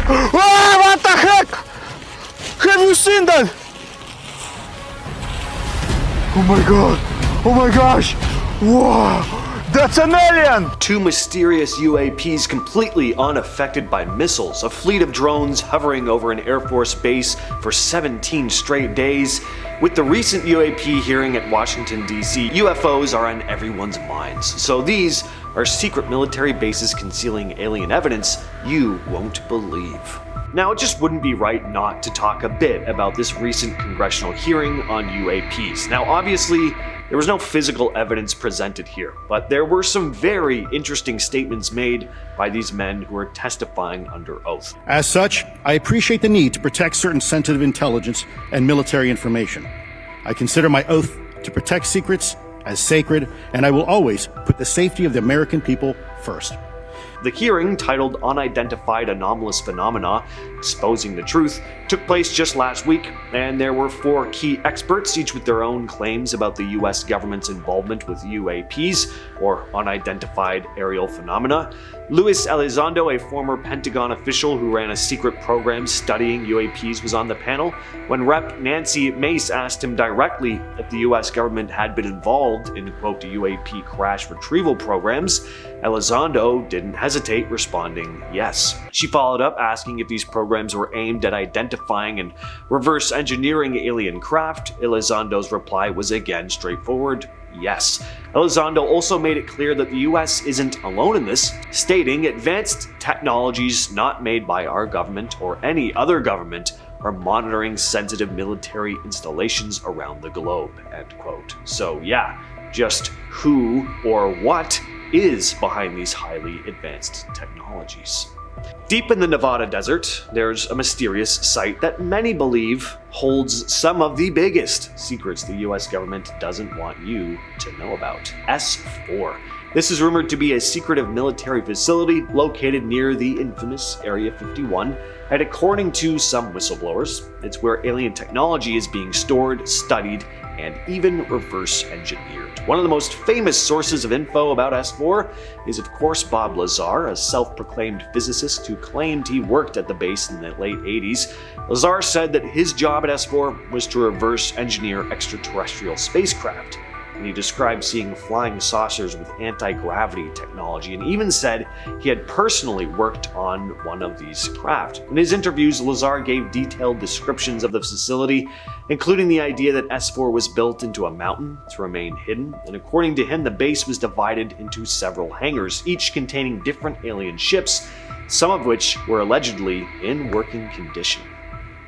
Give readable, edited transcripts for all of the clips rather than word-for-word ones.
Ah, what the heck? Have you seen that? Oh my god. Oh my gosh. Wow. That's an alien! Two mysterious UAPs completely unaffected by missiles, a fleet of drones hovering over an Air Force base for 17 straight days. With the recent UAP hearing at Washington, D.C., UFOs are on everyone's minds. So these are secret military bases concealing alien evidence you won't believe. Now, it just wouldn't be right not to talk a bit about this recent congressional hearing on UAPs. Now, obviously, there was no physical evidence presented here, but there were some very interesting statements made by these men who are testifying under oath. As such, I appreciate the need to protect certain sensitive intelligence and military information. I consider my oath to protect secrets as sacred, and I will always put the safety of the American people first. The hearing, titled Unidentified Anomalous Phenomena, Exposing the Truth, took place just last week, and there were 4 key experts, each with their own claims about the US government's involvement with UAPs, or Unidentified Aerial Phenomena. Luis Elizondo, a former Pentagon official who ran a secret program studying UAPs, was on the panel. When Rep. Nancy Mace asked him directly if the US government had been involved in, quote, UAP crash retrieval programs, Elizondo didn't hesitate, responding yes. She followed up asking if these programs were aimed at identifying and reverse engineering alien craft. Elizondo's reply was again straightforward: yes. Elizondo also made it clear that the US isn't alone in this, stating advanced technologies not made by our government or any other government are monitoring sensitive military installations around the globe, end quote. So yeah, just who or what is behind these highly advanced technologies? Deep in the Nevada desert, there's a mysterious site that many believe holds some of the biggest secrets the US government doesn't want you to know about. S4. This is rumored to be a secretive military facility located near the infamous Area 51, and according to some whistleblowers, it's where alien technology is being stored, studied, and even reverse engineered. One of the most famous sources of info about S4 is, of course, Bob Lazar, a self-proclaimed physicist who claimed he worked at the base in the late 80s. Lazar said that his job at S4 was to reverse engineer extraterrestrial spacecraft, and he described seeing flying saucers with anti-gravity technology, and even said he had personally worked on one of these craft. In his interviews, Lazar gave detailed descriptions of the facility, including the idea that S4 was built into a mountain to remain hidden, and according to him, the base was divided into several hangars, each containing different alien ships, some of which were allegedly in working condition.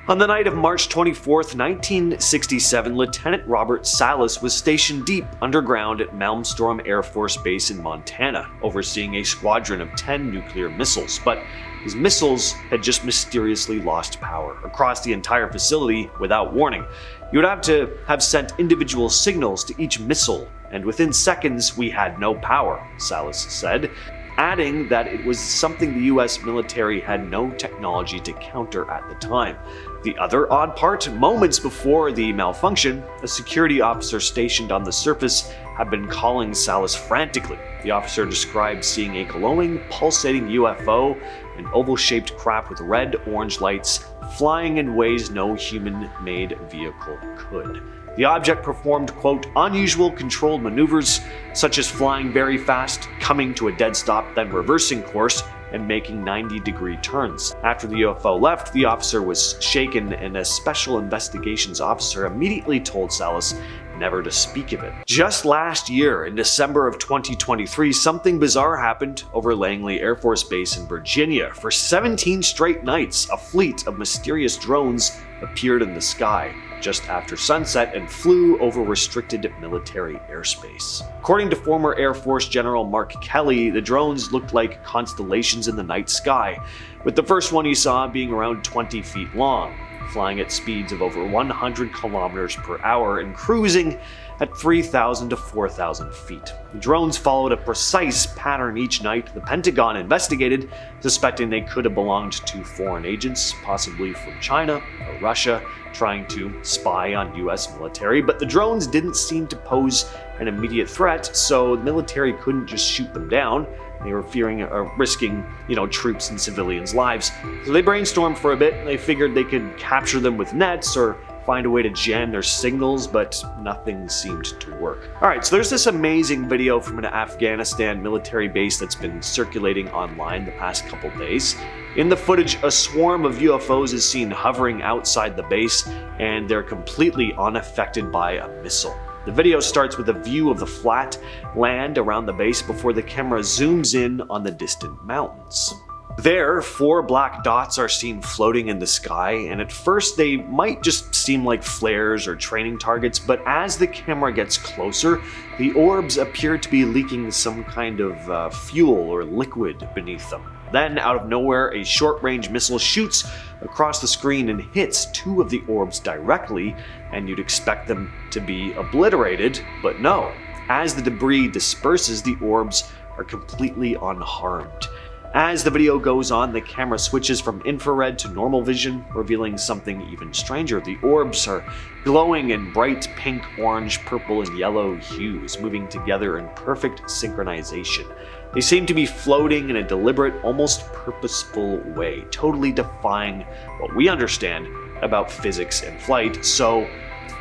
On the night of March 24, 1967, Lieutenant Robert Salas was stationed deep underground at Malmstrom Air Force Base in Montana, overseeing a squadron of 10 nuclear missiles, but his missiles had just mysteriously lost power across the entire facility without warning. You would have to have sent individual signals to each missile, and within seconds we had no power, Salas said, adding that it was something the US military had no technology to counter at the time. The other odd part, moments before the malfunction, a security officer stationed on the surface had been calling Salas frantically. The officer described seeing a glowing, pulsating UFO, an oval-shaped craft with red-orange lights, flying in ways no human-made vehicle could. The object performed, quote, unusual controlled maneuvers, such as flying very fast, coming to a dead stop, then reversing course, and making 90-degree turns. After the UFO left, the officer was shaken, and a special investigations officer immediately told Salas never to speak of it. Just last year, in December of 2023, something bizarre happened over Langley Air Force Base in Virginia. For 17 straight nights, a fleet of mysterious drones appeared in the sky just after sunset and flew over restricted military airspace. According to former Air Force General Mark Kelly, the drones looked like constellations in the night sky, with the first one he saw being around 20 feet long, flying at speeds of over 100 kilometers per hour and cruising at 3,000 to 4,000 feet. The drones followed a precise pattern each night. The Pentagon investigated, suspecting they could have belonged to foreign agents, possibly from China or Russia, trying to spy on US military, but the drones didn't seem to pose an immediate threat, so the military couldn't just shoot them down. They were fearing risking, troops and civilians' lives. So they brainstormed for a bit. They figured they could capture them with nets or find a way to jam their signals, but nothing seemed to work. Alright, so there's this amazing video from an Afghanistan military base that's been circulating online the past couple days. In the footage, a swarm of UFOs is seen hovering outside the base, and they're completely unaffected by a missile. The video starts with a view of the flat land around the base before the camera zooms in on the distant mountains. There, 4 black dots are seen floating in the sky, and at first they might just seem like flares or training targets, but as the camera gets closer, the orbs appear to be leaking some kind of fuel or liquid beneath them. Then, out of nowhere, a short-range missile shoots across the screen and hits 2 of the orbs directly, and you'd expect them to be obliterated, but no. As the debris disperses, the orbs are completely unharmed. As the video goes on, the camera switches from infrared to normal vision, revealing something even stranger. The orbs are glowing in bright pink, orange, purple, and yellow hues, moving together in perfect synchronization. They seem to be floating in a deliberate, almost purposeful way, totally defying what we understand about physics and flight. So,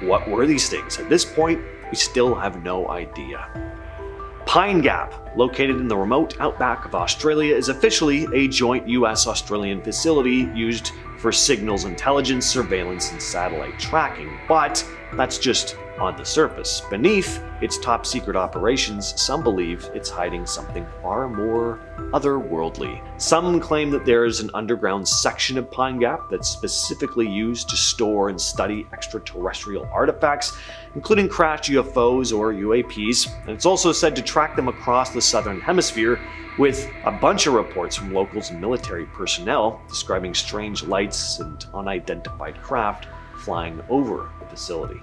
what were these things? At this point, we still have no idea. Pine Gap, located in the remote outback of Australia, is officially a joint US-Australian facility used for signals intelligence, surveillance, and satellite tracking. But that's just on the surface. Beneath its top-secret operations, some believe it's hiding something far more otherworldly. Some claim that there is an underground section of Pine Gap that's specifically used to store and study extraterrestrial artifacts, including crashed UFOs or UAPs, and it's also said to track them across the southern hemisphere, with a bunch of reports from locals and military personnel describing strange lights and unidentified craft flying over the facility.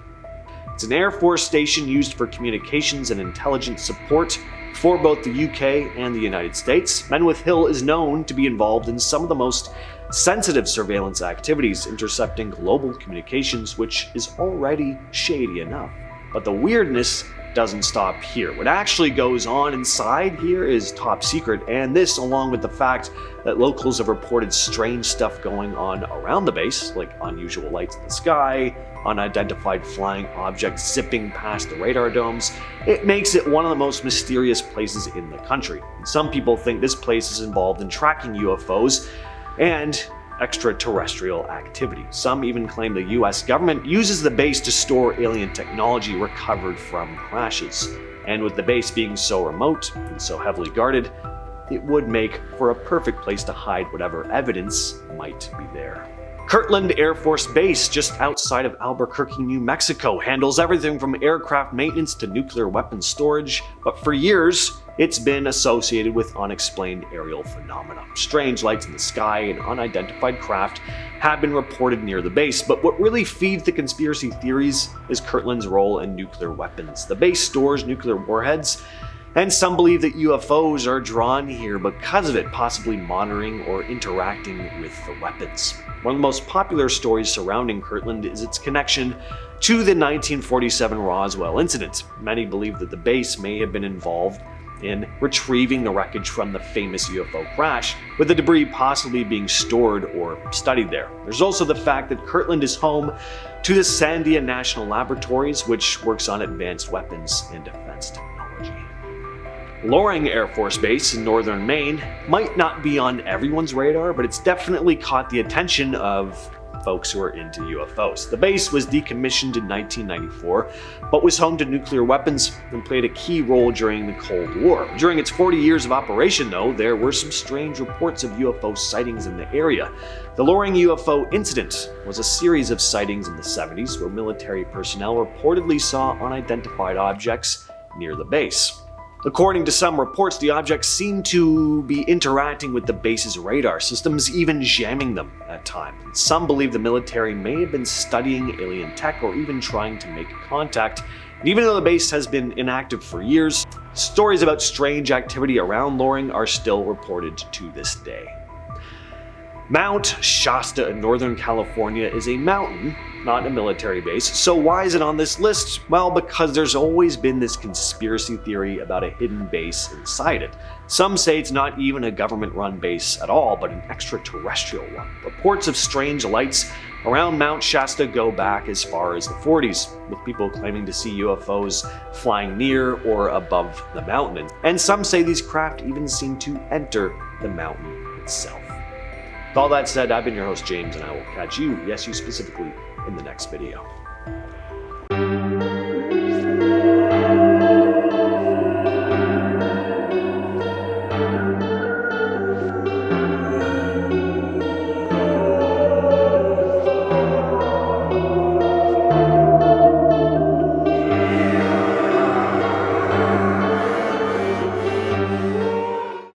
It's an Air Force station used for communications and intelligence support for both the UK and the United States. Menwith Hill is known to be involved in some of the most sensitive surveillance activities, intercepting global communications, which is already shady enough. But the weirdness doesn't stop here. What actually goes on inside here is top secret, and this, along with the fact that locals have reported strange stuff going on around the base, like unusual lights in the sky, unidentified flying objects zipping past the radar domes, it makes it one of the most mysterious places in the country. And some people think this place is involved in tracking UFOs and extraterrestrial activity. Some even claim the US government uses the base to store alien technology recovered from crashes. And with the base being so remote and so heavily guarded, it would make for a perfect place to hide whatever evidence might be there. Kirtland Air Force Base, just outside of Albuquerque, New Mexico, handles everything from aircraft maintenance to nuclear weapons storage, but for years, it's been associated with unexplained aerial phenomena. Strange lights in the sky and unidentified craft have been reported near the base, but what really feeds the conspiracy theories is Kirtland's role in nuclear weapons. The base stores nuclear warheads, and some believe that UFOs are drawn here because of it, possibly monitoring or interacting with the weapons. One of the most popular stories surrounding Kirtland is its connection to the 1947 Roswell incident. Many believe that the base may have been involved in retrieving the wreckage from the famous UFO crash, with the debris possibly being stored or studied there. There's also the fact that Kirtland is home to the Sandia National Laboratories, which works on advanced weapons and defense technology. Loring Air Force Base in northern Maine might not be on everyone's radar, but it's definitely caught the attention of folks who are into UFOs. The base was decommissioned in 1994, but was home to nuclear weapons and played a key role during the Cold War. During its 40 years of operation, though, there were some strange reports of UFO sightings in the area. The Loring UFO incident was a series of sightings in the 70s where military personnel reportedly saw unidentified objects near the base. According to some reports, the objects seem to be interacting with the base's radar systems, even jamming them at times. Some believe the military may have been studying alien tech or even trying to make contact. And even though the base has been inactive for years, stories about strange activity around Loring are still reported to this day. Mount Shasta in Northern California is a mountain, not a military base. So why is it on this list? Well, because there's always been this conspiracy theory about a hidden base inside it. Some say it's not even a government-run base at all, but an extraterrestrial one. Reports of strange lights around Mount Shasta go back as far as the 40s, with people claiming to see UFOs flying near or above the mountain. And some say these craft even seem to enter the mountain itself. With all that said, I've been your host, James, and I will catch you, yes, you specifically, in the next video.